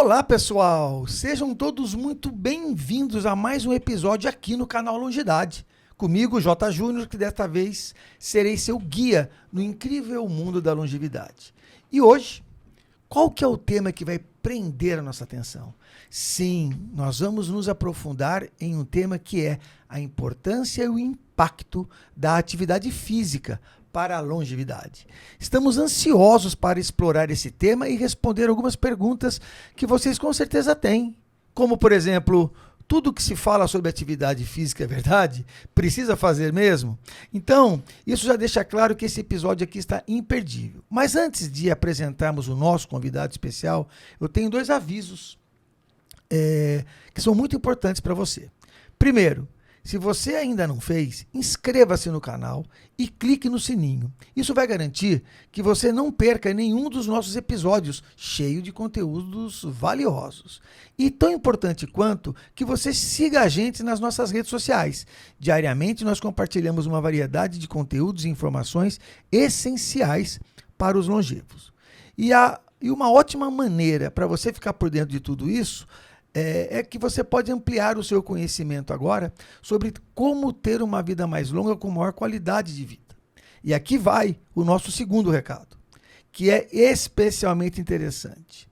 Olá, pessoal! Sejam todos muito bem-vindos a mais um episódio aqui no canal Longidade. Comigo, J. Júnior, que desta vez serei seu guia no incrível mundo da longevidade. E hoje, qual que é o tema que vai prender a nossa atenção? Sim, nós vamos nos aprofundar em um tema que é a importância e o impacto da atividade física para a longevidade. Estamos ansiosos para explorar esse tema e responder algumas perguntas que vocês com certeza têm. Como, por exemplo, tudo que se fala sobre atividade física é verdade? Precisa fazer mesmo? Então, isso já deixa claro que esse episódio aqui está imperdível. Mas antes de apresentarmos o nosso convidado especial, eu tenho dois avisos que são muito importantes para você. Primeiro, se você ainda não fez, inscreva-se no canal e clique no sininho. Isso vai garantir que você não perca nenhum dos nossos episódios, cheio de conteúdos valiosos. E tão importante quanto que você siga a gente nas nossas redes sociais. Diariamente nós compartilhamos uma variedade de conteúdos e informações essenciais para os longevos. E uma ótima maneira para você ficar por dentro de tudo isso é que você pode ampliar o seu conhecimento agora sobre como ter uma vida mais longa com maior qualidade de vida. E aqui vai o nosso segundo recado, que é especialmente interessante.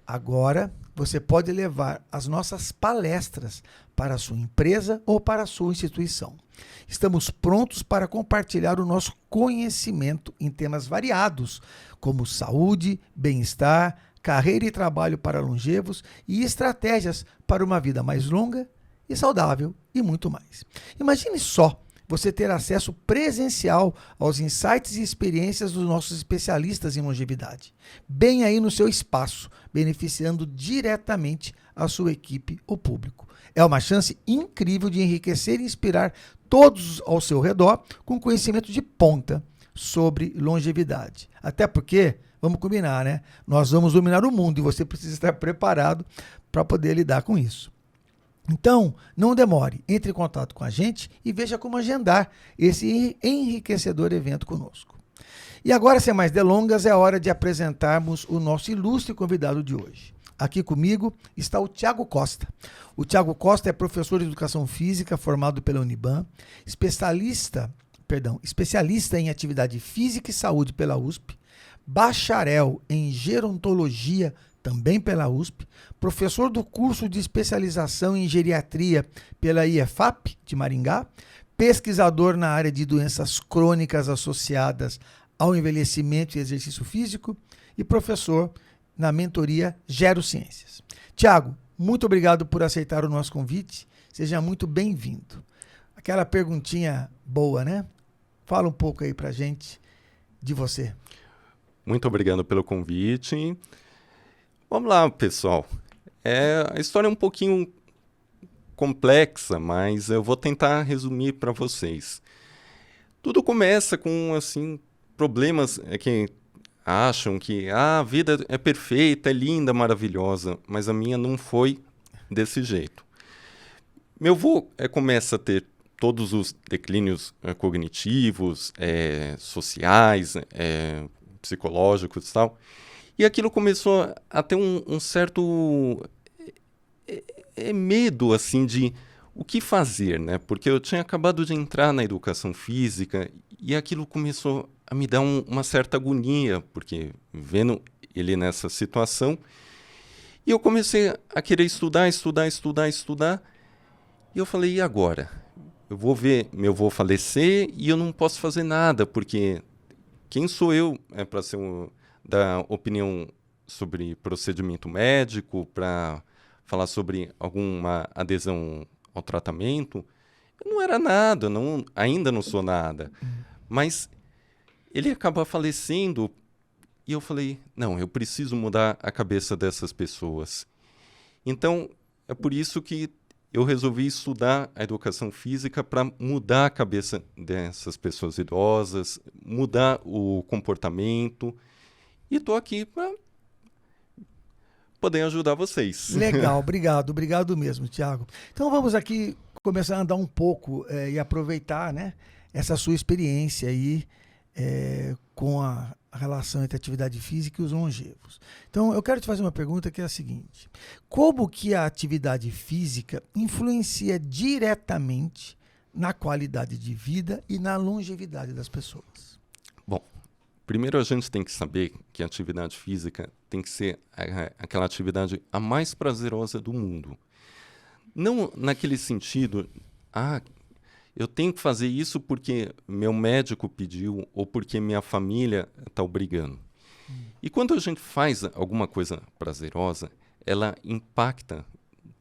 Agora você pode levar as nossas palestras para a sua empresa ou para a sua instituição. Estamos prontos para compartilhar o nosso conhecimento em temas variados, como saúde, bem-estar, carreira e trabalho para longevos e estratégias para uma vida mais longa e saudável e muito mais. Imagine só você ter acesso presencial aos insights e experiências dos nossos especialistas em longevidade, bem aí no seu espaço, beneficiando diretamente a sua equipe ou público. É uma chance incrível de enriquecer e inspirar todos ao seu redor com conhecimento de ponta sobre longevidade. Até porque, vamos combinar, né? Nós vamos dominar o mundo e você precisa estar preparado para poder lidar com isso. Então, não demore, entre em contato com a gente e veja como agendar esse enriquecedor evento conosco. E agora, sem mais delongas, é hora de apresentarmos o nosso ilustre convidado de hoje. Aqui comigo está o Thiago Costa. O Thiago Costa é professor de Educação Física formado pela Uniban, especialista em Atividade Física e Saúde pela USP, bacharel em Gerontologia, também pela USP, professor do curso de especialização em Geriatria pela IEFAP de Maringá, pesquisador na área de doenças crônicas associadas ao envelhecimento e exercício físico e professor na mentoria Gerociências. Thiago, muito obrigado por aceitar o nosso convite, seja muito bem-vindo. Aquela perguntinha boa, né? Fala um pouco aí pra gente de você. Muito obrigado pelo convite. Vamos lá, pessoal. A história é um pouquinho complexa, mas eu vou tentar resumir para vocês. Tudo começa com assim problemas que acham que a vida é perfeita, é linda, maravilhosa, mas a minha não foi desse jeito. Meu avô começa a ter todos os declínios cognitivos, sociais, psicológicos e tal. E aquilo começou a ter um certo medo, assim, de o que fazer, né? Porque eu tinha acabado de entrar na educação física e aquilo começou a me dar uma certa agonia, porque vendo ele nessa situação, e eu comecei a querer estudar. E eu falei, e agora? Eu vou ver meu avô falecer e eu não posso fazer nada, porque quem sou eu para dar opinião sobre procedimento médico, para falar sobre alguma adesão ao tratamento? Eu não era nada, ainda não sou nada. Mas ele acaba falecendo e eu falei, não, eu preciso mudar a cabeça dessas pessoas. Então, é por isso que eu resolvi estudar a educação física para mudar a cabeça dessas pessoas idosas, mudar o comportamento. E estou aqui para poder ajudar vocês. Legal, obrigado mesmo, Thiago. Então vamos aqui começar a andar um pouco e aproveitar, né, essa sua experiência aí com a a relação entre a atividade física e os longevos. Então, eu quero te fazer uma pergunta que é a seguinte: como que a atividade física influencia diretamente na qualidade de vida e na longevidade das pessoas? Bom, primeiro a gente tem que saber que a atividade física tem que ser aquela atividade a mais prazerosa do mundo. Não naquele sentido, eu tenho que fazer isso porque meu médico pediu ou porque minha família está obrigando. E quando a gente faz alguma coisa prazerosa, ela impacta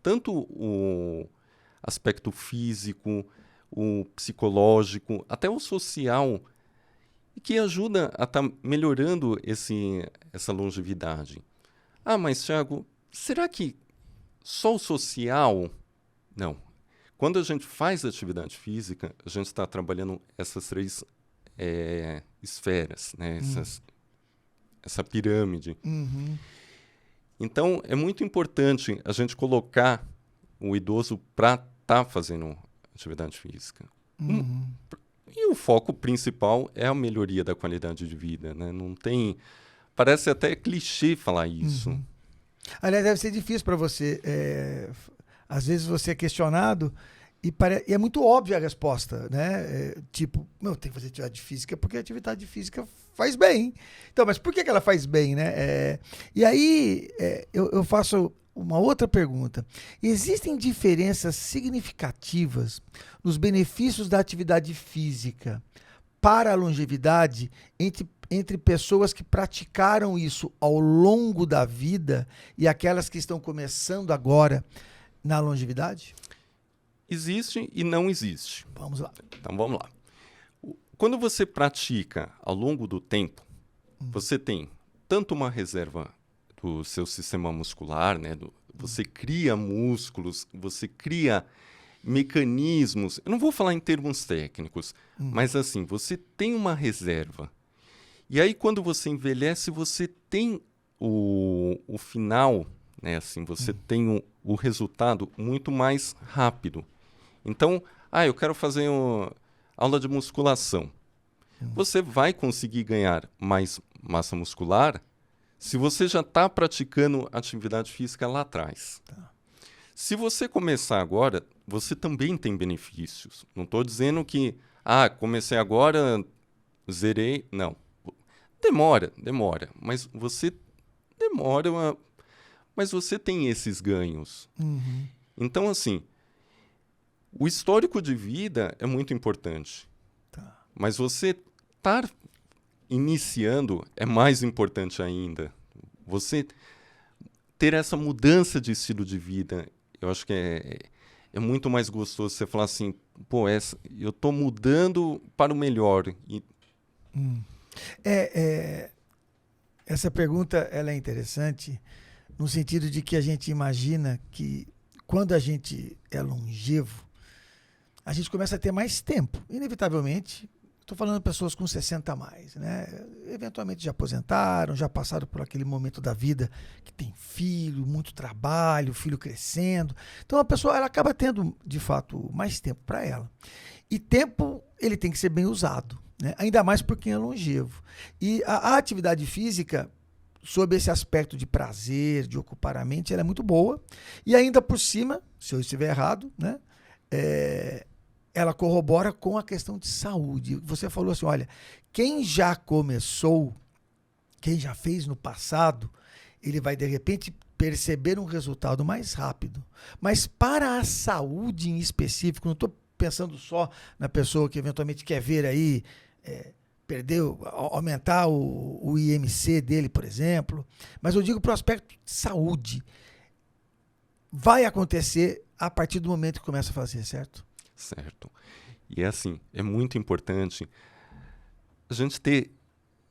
tanto o aspecto físico, o psicológico, até o social, que ajuda a estar melhorando essa longevidade. Mas Thiago, será que só o social? Não. Quando a gente faz atividade física, a gente está trabalhando essas três esferas, né? Essa pirâmide. Uhum. Então, é muito importante a gente colocar o idoso para estar fazendo atividade física. Uhum. E o foco principal é a melhoria da qualidade de vida, né? Não tem... Parece até clichê falar isso. Uhum. Aliás, deve ser difícil para você. Às vezes você é questionado e é muito óbvia a resposta, né? Tipo, não, tem que fazer atividade física porque a atividade física faz bem. Então, mas por que ela faz bem, né? E aí eu faço uma outra pergunta. Existem diferenças significativas nos benefícios da atividade física para a longevidade entre pessoas que praticaram isso ao longo da vida e aquelas que estão começando agora na longevidade? Existe e não existe. Vamos lá. Então, vamos lá. Quando você pratica ao longo do tempo, você tem tanto uma reserva do seu sistema muscular, né? Você cria músculos, você cria mecanismos. Eu não vou falar em termos técnicos, mas assim, você tem uma reserva. E aí, quando você envelhece, você tem o final, né? Assim, você tem o resultado muito mais rápido. Então, eu quero fazer aula de musculação. Você vai conseguir ganhar mais massa muscular se você já está praticando atividade física lá atrás. Tá. Se você começar agora, você também tem benefícios. Não estou dizendo que, comecei agora, zerei. Não. Demora. Mas você mas você tem esses ganhos. Uhum. Então, assim, o histórico de vida é muito importante. Tá. Mas você estar iniciando é mais importante ainda. Você ter essa mudança de estilo de vida, eu acho que é muito mais gostoso você falar assim, eu estou mudando para o melhor. Essa pergunta ela é interessante no sentido de que a gente imagina que quando a gente é longevo, a gente começa a ter mais tempo. Inevitavelmente, estou falando de pessoas com 60 a mais, né? Eventualmente já aposentaram, já passaram por aquele momento da vida que tem filho, muito trabalho, filho crescendo. Então a pessoa ela acaba tendo, de fato, mais tempo para ela. E tempo, ele tem que ser bem usado, né? Ainda mais por quem é longevo. E a atividade física, sob esse aspecto de prazer, de ocupar a mente, ela é muito boa. E ainda por cima, se eu estiver errado, né? Ela corrobora com a questão de saúde. Você falou assim, olha, quem já começou, quem já fez no passado, ele vai, de repente, perceber um resultado mais rápido. Mas para a saúde em específico, não estou pensando só na pessoa que eventualmente quer ver aí, aumentar o IMC dele, por exemplo, mas eu digo para o aspecto de saúde. Vai acontecer a partir do momento que começa a fazer, certo? Certo. E assim, é muito importante a gente ter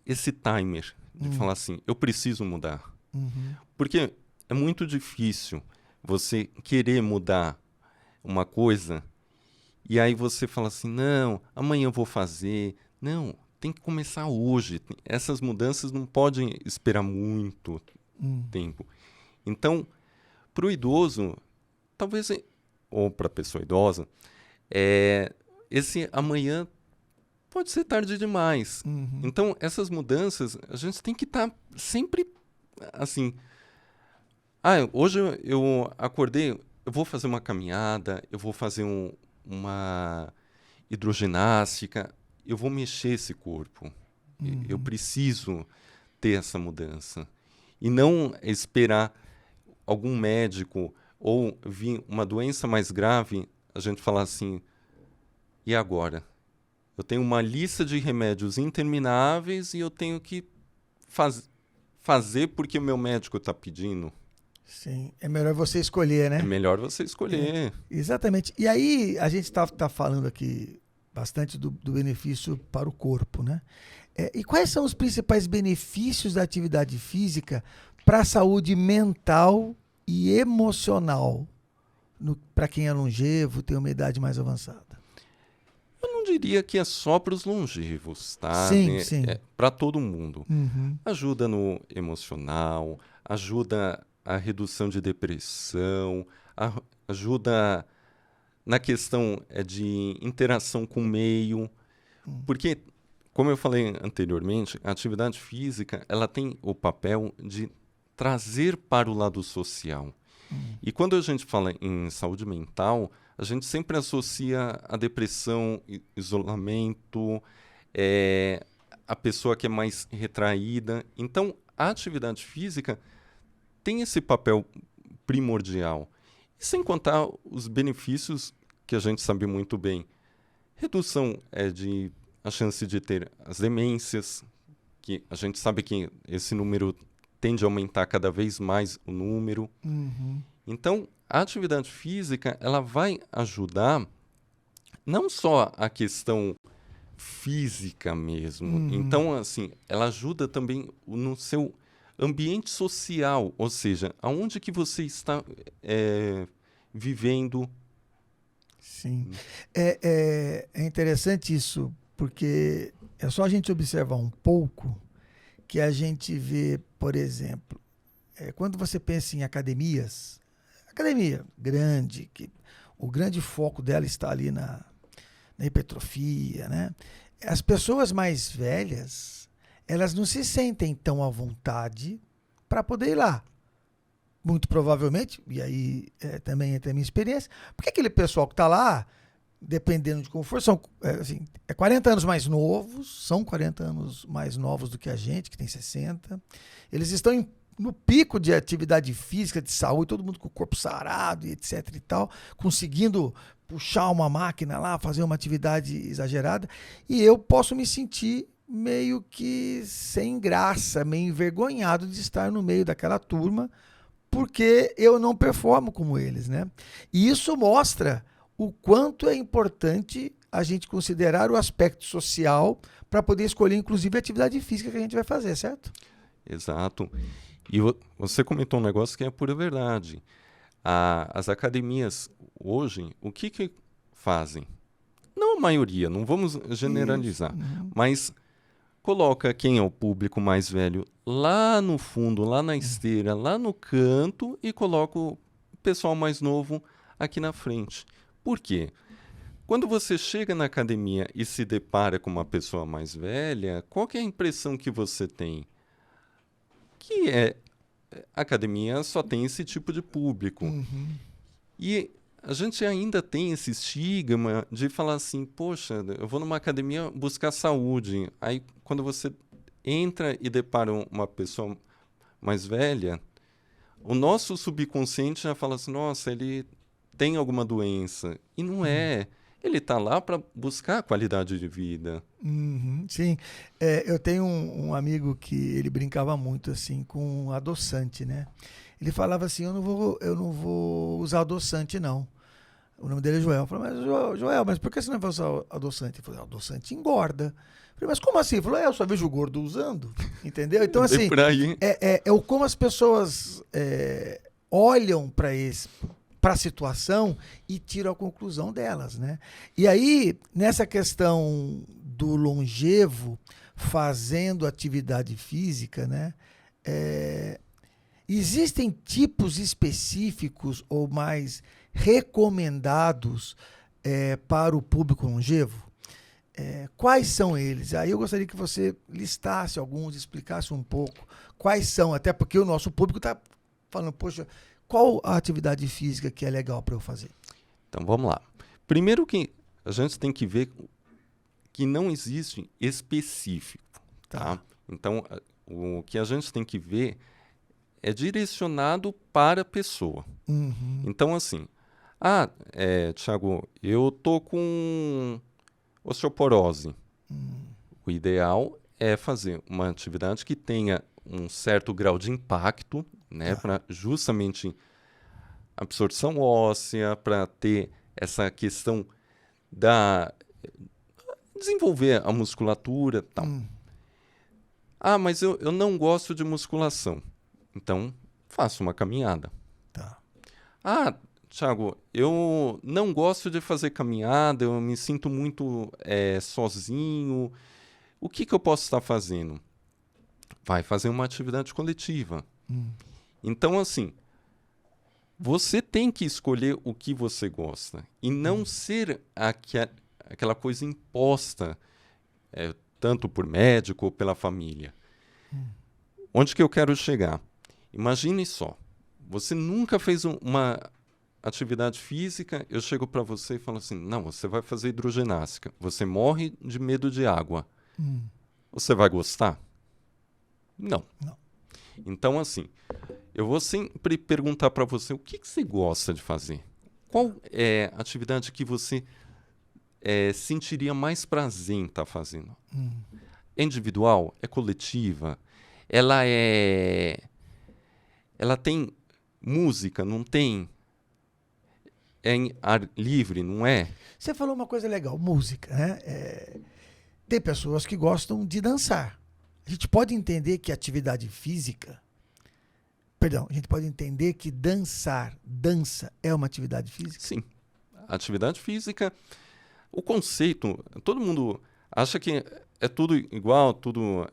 esse timer de falar assim, eu preciso mudar. Uhum. Porque é muito difícil você querer mudar uma coisa e aí você fala assim, não, amanhã eu vou fazer. Não, tem que começar hoje. Essas mudanças não podem esperar muito tempo. Então, para o idoso, talvez, ou para a pessoa idosa, esse amanhã pode ser tarde demais. Uhum. Então, essas mudanças, a gente tem que estar sempre assim. Hoje eu acordei, eu vou fazer uma caminhada, eu vou fazer uma hidroginástica, eu vou mexer esse corpo. Eu preciso ter essa mudança. E não esperar algum médico ou vir uma doença mais grave, a gente falar assim, e agora? Eu tenho uma lista de remédios intermináveis e eu tenho que fazer porque o meu médico está pedindo. Sim, é melhor você escolher, né? É melhor você escolher. Exatamente. E aí, a gente tá falando aqui bastante do benefício para o corpo, né? E quais são os principais benefícios da atividade física para a saúde mental e emocional para quem é longevo, tem uma idade mais avançada? Eu não diria que é só para os longevos, tá? Sim, sim. É para todo mundo. Uhum. Ajuda no emocional, ajuda a redução de depressão, ajuda na questão de interação com o meio, porque, como eu falei anteriormente, a atividade física ela tem o papel de trazer para o lado social. E quando a gente fala em saúde mental, a gente sempre associa a depressão, isolamento, a pessoa que é mais retraída. Então, a atividade física tem esse papel primordial. E sem contar os benefícios que a gente sabe muito bem. Redução de a chance de ter as demências, que a gente sabe que esse número tende a aumentar cada vez mais o número. Uhum. Então, a atividade física ela vai ajudar não só a questão física mesmo. Então, assim, ela ajuda também no seu ambiente social, ou seja, aonde que você está vivendo. Sim. É interessante isso, porque é só a gente observar um pouco que a gente vê, por exemplo, quando você pensa em academia grande, que o grande foco dela está ali na hipertrofia, né? As pessoas mais velhas, elas não se sentem tão à vontade para poder ir lá. Muito provavelmente, e aí também entra a minha experiência, porque aquele pessoal que está lá, dependendo de como for, são 40 anos mais novos, são 40 anos mais novos do que a gente, que tem 60. Eles estão no pico de atividade física, de saúde, todo mundo com o corpo sarado e etc e tal, conseguindo puxar uma máquina lá, fazer uma atividade exagerada, e eu posso me sentir meio que sem graça, meio envergonhado de estar no meio daquela turma, porque eu não performo como eles, né? E isso mostra o quanto é importante a gente considerar o aspecto social para poder escolher, inclusive, a atividade física que a gente vai fazer, certo? Exato. E você comentou um negócio que é pura verdade. As academias hoje, o que fazem? Não a maioria, não vamos generalizar, mas coloca quem é o público mais velho lá no fundo, lá na esteira, lá no canto e coloca o pessoal mais novo aqui na frente. Por quê? Quando você chega na academia e se depara com uma pessoa mais velha, qual que é a impressão que você tem? Que a academia só tem esse tipo de público. E a gente ainda tem esse estigma de falar assim, poxa, eu vou numa academia buscar saúde. Aí, quando você entra e depara uma pessoa mais velha, o nosso subconsciente já fala assim, nossa, ele tem alguma doença. E não é. Ele está lá para buscar qualidade de vida. Sim. Eu tenho um amigo que ele brincava muito assim com adoçante, né? Ele falava assim, eu não vou usar adoçante, não. O nome dele é Joel. Eu falei, mas Joel, mas por que você não vai usar adoçante? Ele falou, adoçante engorda. Eu falei, mas como assim? Ele falou, eu só vejo o gordo usando. Entendeu? Então, assim, é o como as pessoas olham para a situação e tiram a conclusão delas, né? E aí, nessa questão do longevo fazendo atividade física, né? Existem tipos específicos ou mais recomendados para o público longevo? Quais são eles? Aí eu gostaria que você listasse alguns, explicasse um pouco quais são, até porque o nosso público está falando, poxa, qual a atividade física que é legal para eu fazer? Então vamos lá. Primeiro que a gente tem que ver que não existe específico, tá? Então o que a gente tem que ver é direcionado para a pessoa. Uhum. Então assim, Thiago, eu tô com osteoporose. O ideal é fazer uma atividade que tenha um certo grau de impacto, né, para justamente absorção óssea, para ter essa questão da desenvolver a musculatura, tal. Mas eu não gosto de musculação. Então, faça uma caminhada. Tá. Thiago, eu não gosto de fazer caminhada, eu me sinto muito sozinho. O que eu posso estar fazendo? Vai fazer uma atividade coletiva. Então, assim, você tem que escolher o que você gosta e não ser aquela coisa imposta, tanto por médico ou pela família. Onde que eu quero chegar? Imagine só, você nunca fez uma atividade física, eu chego para você e falo assim, não, você vai fazer hidroginástica, você morre de medo de água. Você vai gostar? Não. Então, assim, eu vou sempre perguntar para você o que você gosta de fazer. Qual é a atividade que você sentiria mais prazer em estar fazendo? É individual? É coletiva? Ela tem música? Não tem? É em ar livre, não é? Você falou uma coisa legal, música, né? Tem pessoas que gostam de dançar. A gente pode entender que atividade física... Perdão, a gente pode entender que dança é uma atividade física? Sim. Atividade física, o conceito, todo mundo acha que é tudo igual, tudo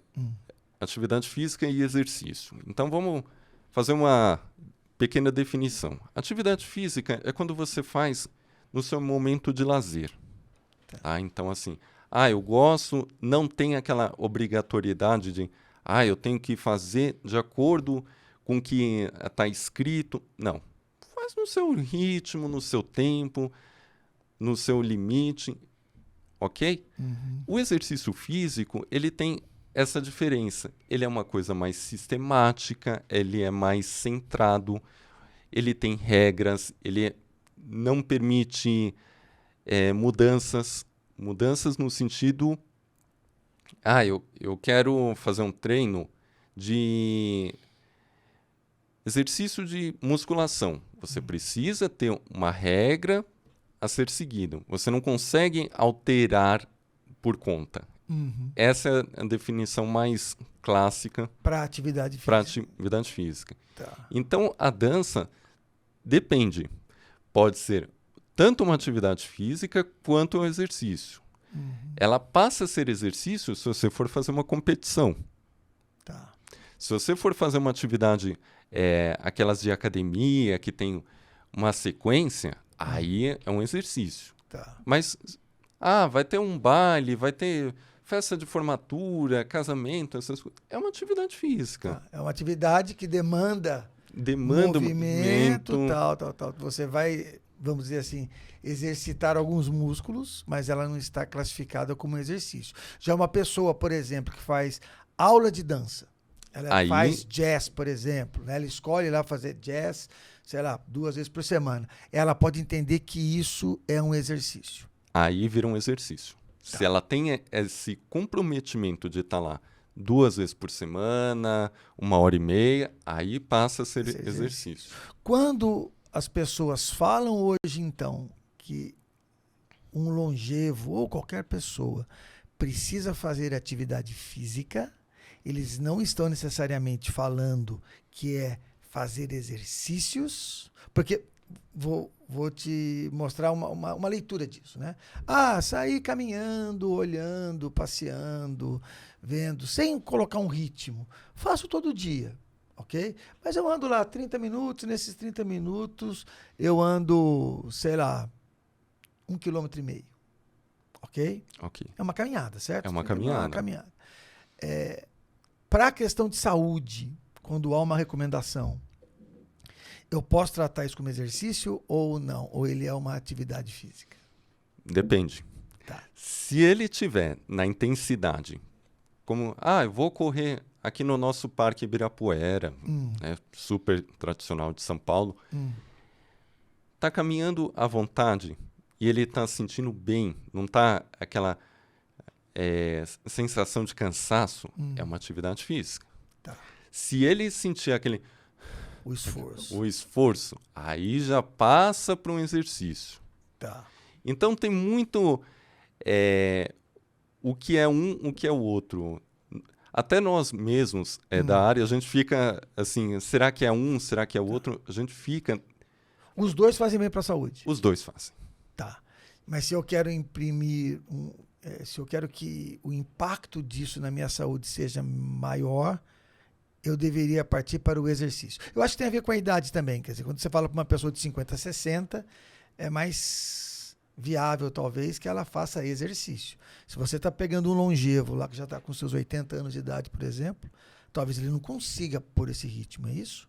atividade física e exercício. Então vamos fazer uma pequena definição. Atividade física é quando você faz no seu momento de lazer. Tá? Então, assim, eu gosto, não tem aquela obrigatoriedade de, eu tenho que fazer de acordo com o que está escrito. Não. Faz no seu ritmo, no seu tempo, no seu limite, ok? O exercício físico, ele tem essa diferença. Ele é uma coisa mais sistemática, ele é mais centrado, ele tem regras, ele não permite mudanças no sentido, eu quero fazer um treino de exercício de musculação. Você precisa ter uma regra a ser seguida. Você não consegue alterar por conta. Essa é a definição mais clássica para atividade física. Tá. Então, a dança depende. Pode ser tanto uma atividade física quanto um exercício. Ela passa a ser exercício se você for fazer uma competição. Tá. Se você for fazer uma atividade, aquelas de academia, que tem uma sequência, aí é um exercício. Tá. Mas, vai ter um baile, vai ter festa de formatura, casamento, essas coisas. É uma atividade física. Tá. É uma atividade que demanda movimento, tal. Você vai, vamos dizer assim, exercitar alguns músculos, mas ela não está classificada como exercício. Já uma pessoa, por exemplo, que faz aula de dança, ela faz jazz, por exemplo, né? Ela escolhe lá fazer jazz, sei lá, 2 vezes por semana. Ela pode entender que isso é um exercício. Aí vira um exercício. Tá. Se ela tem esse comprometimento de estar lá 2 vezes por semana, 1h30, aí passa a ser exercício. Quando as pessoas falam hoje, então, que um longevo ou qualquer pessoa precisa fazer atividade física, eles não estão necessariamente falando que é fazer exercícios, porque vou te mostrar uma leitura disso, né? Sair caminhando, olhando, passeando, vendo, sem colocar um ritmo. Faço todo dia, ok? Mas eu ando lá 30 minutos, nesses 30 minutos eu ando, sei lá, 1,5 km. Ok? Ok. É uma caminhada, certo? É uma 30 minutos é uma caminhada. caminhada. Para a questão de saúde, quando há uma recomendação, eu posso tratar isso como exercício ou não? Ou ele é uma atividade física? Depende. Tá. Se ele tiver na intensidade, como, eu vou correr aqui no nosso Parque Ibirapuera, né, super tradicional de São Paulo, tá caminhando à vontade e ele tá sentindo bem, não tá aquela sensação de cansaço, é uma atividade física. Tá. Se ele sentir O esforço. o esforço, aí já passa para um exercício. Tá. Então tem muito o que é um, o que é o outro. Até nós mesmos da área, a gente fica assim, será que é um, será que é o outro? A gente fica... Os dois fazem bem para a saúde? Os dois fazem. Tá. Mas se eu quero imprimir, se eu quero que o impacto disso na minha saúde seja maior, eu deveria partir para o exercício. Eu acho que tem a ver com a idade também. Quer dizer, quando você fala para uma pessoa de 50 a 60, é mais viável, talvez, que ela faça exercício. Se você está pegando um longevo lá que já está com seus 80 anos de idade, por exemplo, talvez ele não consiga pôr esse ritmo, é isso?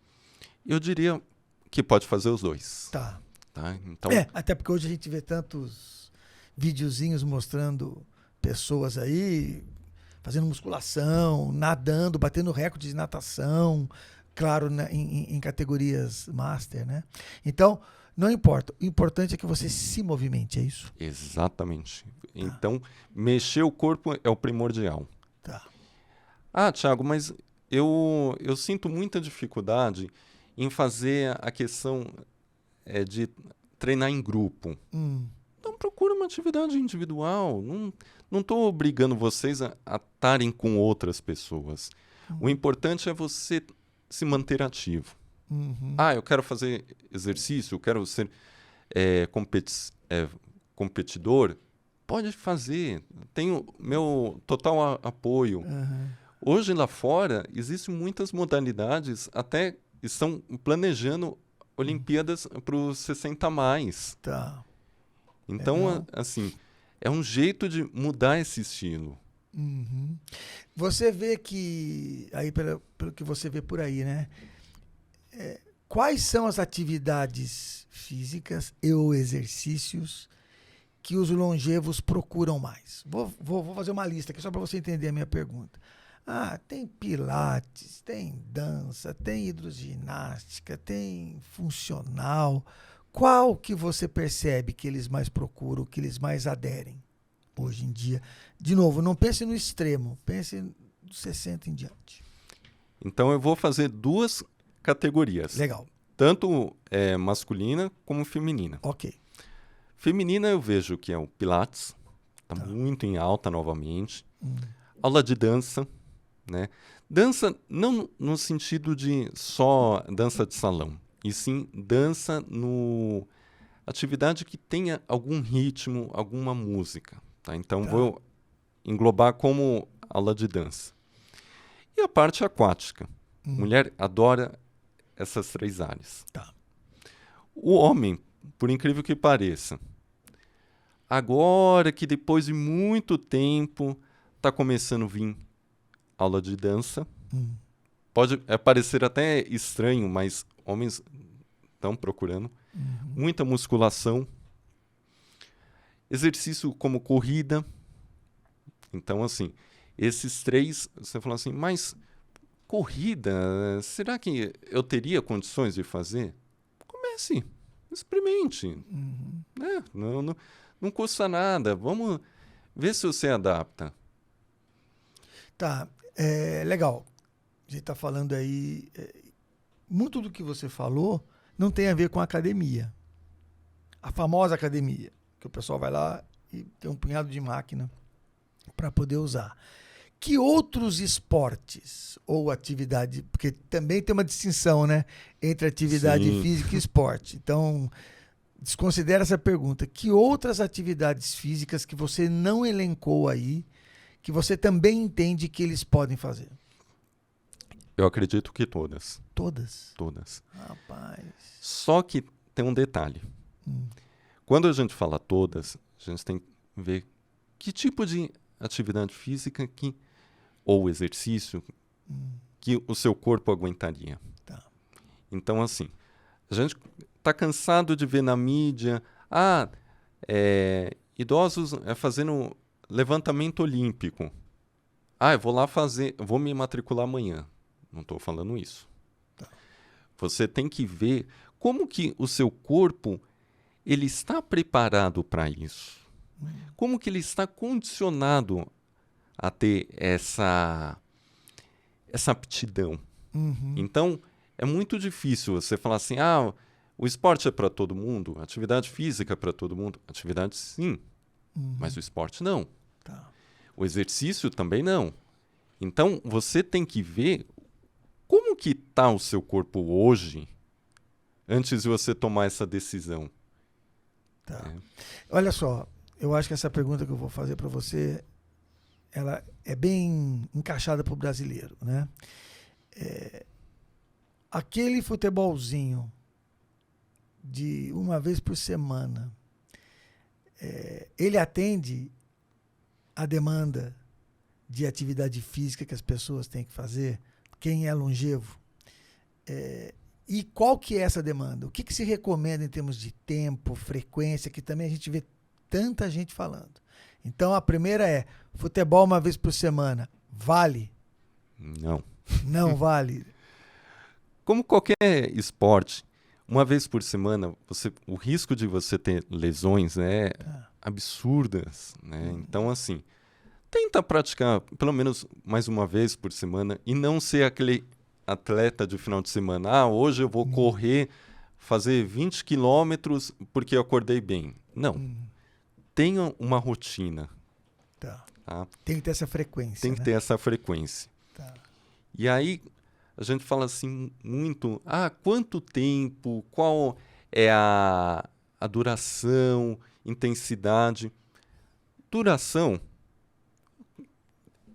Eu diria que pode fazer os dois. Tá. Então, até porque hoje a gente vê tantos videozinhos mostrando pessoas aí fazendo musculação, nadando, batendo recorde de natação, claro, em categorias master, né? Então, não importa. O importante é que você se movimente, é isso? Exatamente. Então, mexer o corpo é o primordial. Tá. Thiago, mas eu sinto muita dificuldade em fazer a questão de treinar em grupo. Então, procura uma atividade individual. Não estou obrigando vocês a estarem com outras pessoas. O importante é você se manter ativo. Eu quero fazer exercício, eu quero ser competidor. Pode fazer. Tenho meu total apoio. Hoje lá fora, existem muitas modalidades, até estão planejando Olimpíadas para os 60 a mais. Tá. Então, assim, é um jeito de mudar esse estilo. Você vê que, aí pelo que você vê por aí, né? Quais são as atividades físicas e ou exercícios que os longevos procuram mais? Vou fazer uma lista aqui só para você entender a minha pergunta. Tem pilates, tem dança, tem hidroginástica, tem funcional. Qual que você percebe que eles mais procuram, que eles mais aderem hoje em dia? De novo, não pense no extremo, pense dos 60 em diante. Então eu vou fazer duas categorias. Legal. Tanto masculina como feminina. Ok. Feminina eu vejo que é o Pilates, está muito em alta novamente. Aula de dança, né? Dança não no sentido de só dança de salão, e sim dança no atividade que tenha algum ritmo, alguma música. Tá? Então vou englobar como aula de dança. E a parte aquática. Mulher adora essas três áreas. Tá. O homem, por incrível que pareça, agora que depois de muito tempo está começando a vir aula de dança. Pode parecer até estranho, mas homens estão procurando. Muita musculação. Exercício como corrida. Então, assim, esses três, você fala assim, mas corrida, será que eu teria condições de fazer? Comece, experimente. Né? Não custa nada. Vamos ver se você adapta. Tá, legal. A gente está falando aí... muito do que você falou não tem a ver com a academia. A famosa academia, que o pessoal vai lá e tem um punhado de máquina para poder usar. Que outros esportes ou atividade... Porque também tem uma distinção, né? Entre atividade física e esporte. Então, desconsidera essa pergunta. Que outras atividades físicas que você não elencou aí, que você também entende que eles podem fazer? Eu acredito que todas. Todas? Todas. Rapaz. Só que tem um detalhe. Quando a gente fala todas, a gente tem que ver que tipo de atividade física ou exercício que o seu corpo aguentaria. Tá. Então, assim, a gente está cansado de ver na mídia, idosos fazendo levantamento olímpico. Eu vou lá vou me matricular amanhã. Não estou falando isso. Tá. Você tem que ver como que o seu corpo ele está preparado para isso. Como que ele está condicionado a ter essa aptidão. Então, é muito difícil você falar assim, o esporte é para todo mundo, a atividade física é para todo mundo. Atividade sim, mas o esporte não. Tá. O exercício também não. Então, você tem que ver como que está o seu corpo hoje antes de você tomar essa decisão. Tá. Olha só, eu acho que essa pergunta que eu vou fazer para você, ela é bem encaixada para o brasileiro, né? Aquele futebolzinho de uma vez por semana, ele atende a demanda de atividade física que as pessoas têm que fazer? Quem é longevo? E qual que é essa demanda? O que se recomenda em termos de tempo, frequência, que também a gente vê tanta gente falando. Então, a primeira é, futebol uma vez por semana, vale? Não. Não vale? Como qualquer esporte, uma vez por semana, o risco de você ter lesões é absurdas, né? Então, assim, tenta praticar pelo menos mais uma vez por semana e não ser aquele atleta de final de semana. Hoje eu vou correr, fazer 20 quilômetros porque eu acordei bem. Não. Tenha uma rotina. Tá. Tá? Tem que ter essa frequência. Tem que ter essa frequência. Tá. E aí, a gente fala assim muito, quanto tempo, qual é a duração, intensidade. Duração,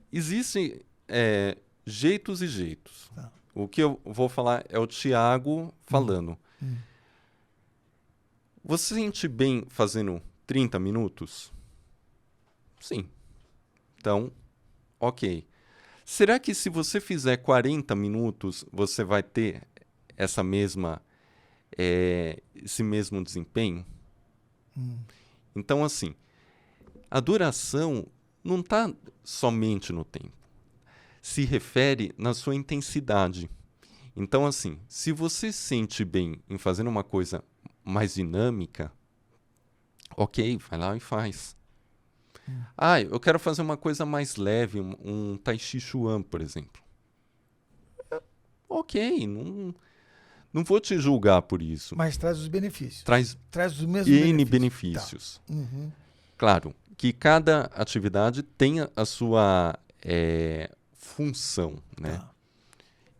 existem jeitos e jeitos. Tá. O que eu vou falar é o Thiago falando. Você se sente bem fazendo 30 minutos? Sim. Então, ok. Será que se você fizer 40 minutos, você vai ter esse mesmo desempenho? Então, assim, a duração não está somente no tempo. Se refere na sua intensidade. Então, assim, se você se sente bem em fazer uma coisa mais dinâmica, ok, vai lá e faz. Eu quero fazer uma coisa mais leve, um Tai Chi Chuan, por exemplo. Ok, não vou te julgar por isso. Mas traz os benefícios. Traz os mesmos N benefícios. benefícios. Tá. Claro, que cada atividade tenha a sua função, né? Tá.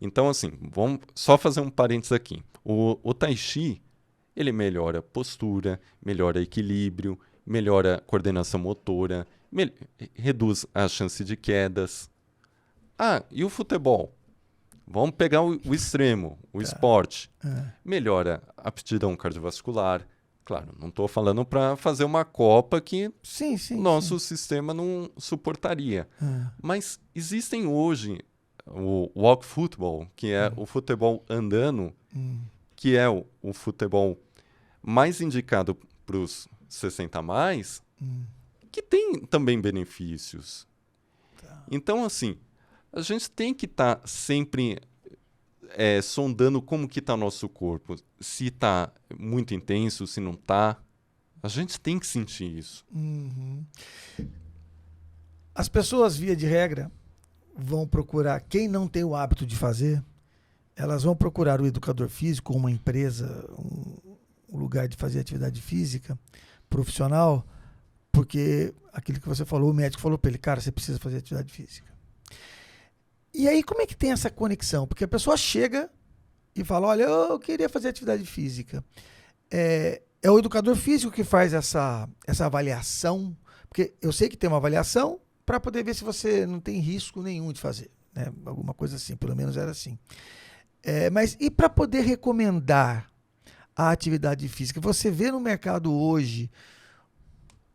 Então, assim, vamos só fazer um parênteses aqui. O Tai Chi, ele melhora a postura, melhora equilíbrio, melhora a coordenação motora, reduz a chance de quedas. E o futebol? Vamos pegar o extremo, o esporte. Melhora a aptidão cardiovascular. Claro, não estou falando para fazer uma Copa que nosso sistema não suportaria. Mas existem hoje o walk football, que é o futebol andando, que é o futebol mais indicado para os 60 a mais, que tem também benefícios. Tá. Então, assim, a gente tem que estar sempre sondando como que está nosso corpo. Se está muito intenso, se não está. A gente tem que sentir isso. As pessoas, via de regra, vão procurar, quem não tem o hábito de fazer, elas vão procurar o educador físico, uma empresa, um lugar de fazer atividade física profissional, porque aquilo que você falou, o médico falou para ele, cara, você precisa fazer atividade física. E aí, como é que tem essa conexão? Porque a pessoa chega e fala, olha, eu queria fazer atividade física. É o educador físico que faz essa avaliação, porque eu sei que tem uma avaliação para poder ver se você não tem risco nenhum de fazer, né? Alguma coisa assim, pelo menos era assim. Mas e para poder recomendar a atividade física? Você vê no mercado hoje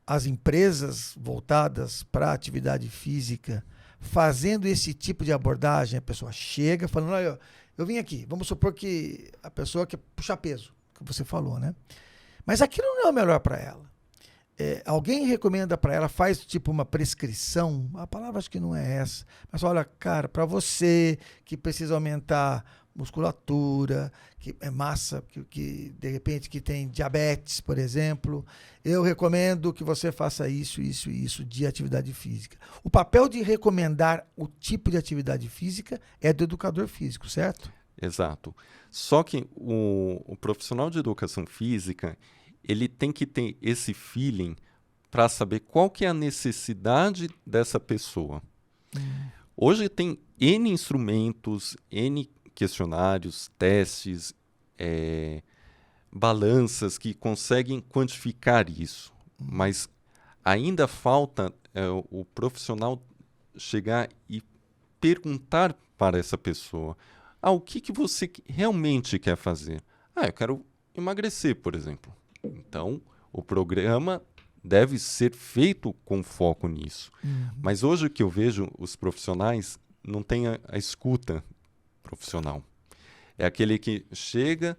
as empresas voltadas para a atividade física fazendo esse tipo de abordagem? A pessoa chega falando, olha, eu vim aqui, vamos supor que a pessoa quer puxar peso, que você falou, né? Mas aquilo não é o melhor para ela. Alguém recomenda para ela, faz tipo uma prescrição, a palavra acho que não é essa, mas olha, cara, para você que precisa aumentar musculatura, que é massa, que de repente que tem diabetes, por exemplo, eu recomendo que você faça isso, isso e isso de atividade física. O papel de recomendar o tipo de atividade física é do educador físico, certo? Exato. Só que o profissional de educação física, ele tem que ter esse feeling para saber qual que é a necessidade dessa pessoa. Hoje tem N instrumentos, N questionários, testes, balanças que conseguem quantificar isso. Mas ainda falta o profissional chegar e perguntar para essa pessoa: o que você realmente quer fazer? Eu quero emagrecer, por exemplo. Então, o programa deve ser feito com foco nisso. Mas hoje o que eu vejo, os profissionais não têm a escuta profissional. É aquele que chega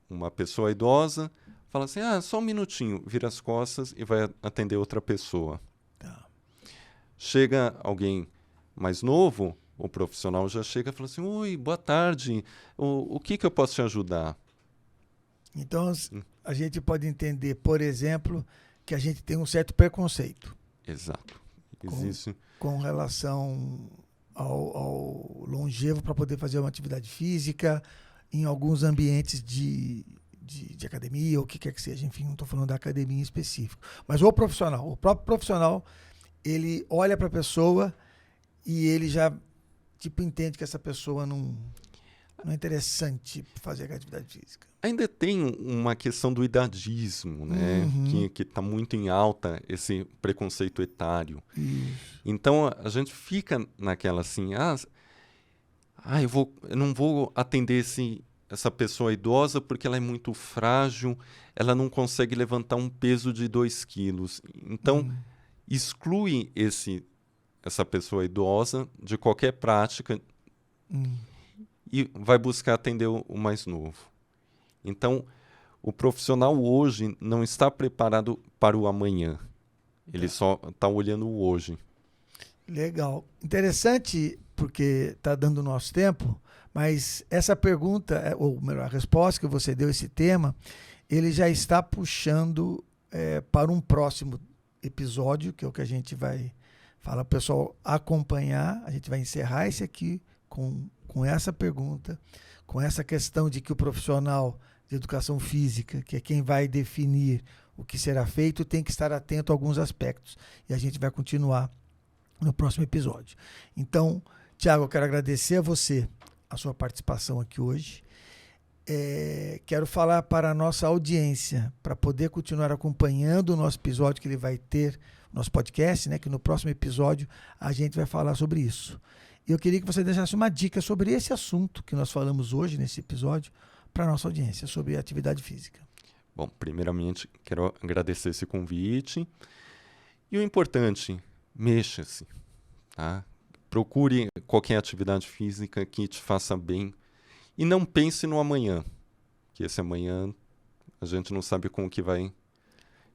uma pessoa idosa, fala assim, só um minutinho, vira as costas e vai atender outra pessoa. Tá. Chega alguém mais novo, o profissional já chega e fala assim, oi, boa tarde, o que eu posso te ajudar? Então, a gente pode entender, por exemplo, que a gente tem um certo preconceito. Exato. Existe. Com relação ao longevo para poder fazer uma atividade física em alguns ambientes de academia, ou o que quer que seja. Enfim, não estou falando da academia em específico. Mas o próprio profissional, ele olha para a pessoa e ele já entende que essa pessoa não é interessante fazer atividade física. Ainda tem uma questão do idadismo, né? Que está muito em alta, esse preconceito etário. Isso. Então, a gente fica naquela assim, eu não vou atender essa pessoa idosa porque ela é muito frágil, ela não consegue levantar um peso de 2 quilos. Então, exclui essa pessoa idosa de qualquer prática e vai buscar atender o mais novo. Então, o profissional hoje não está preparado para o amanhã. Ele só está olhando o hoje. Legal. Interessante, porque está dando o nosso tempo, mas essa pergunta, ou melhor, a resposta que você deu a esse tema, ele já está puxando para um próximo episódio, que é o que a gente vai falar para o pessoal acompanhar. A gente vai encerrar esse aqui com essa pergunta, com essa questão de que o profissional de educação física, que é quem vai definir o que será feito, tem que estar atento a alguns aspectos. E a gente vai continuar no próximo episódio. Então, Thiago, eu quero agradecer a você a sua participação aqui hoje. Quero falar para a nossa audiência, para poder continuar acompanhando o nosso episódio que ele vai ter, nosso podcast, né, que no próximo episódio a gente vai falar sobre isso. E eu queria que você deixasse uma dica sobre esse assunto que nós falamos hoje nesse episódio para a nossa audiência, sobre atividade física. Bom, primeiramente, quero agradecer esse convite. E o importante, mexa-se, tá? Procure qualquer atividade física que te faça bem e não pense no amanhã, que esse amanhã a gente não sabe como que vai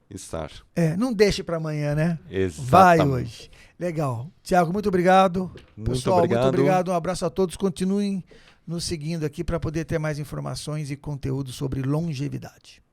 estar. Não deixe para amanhã, né? Exatamente. Vai hoje. Legal. Thiago, muito obrigado. Pessoal, obrigado. Muito obrigado. Um abraço a todos. Continuem nos seguindo aqui para poder ter mais informações e conteúdo sobre longevidade.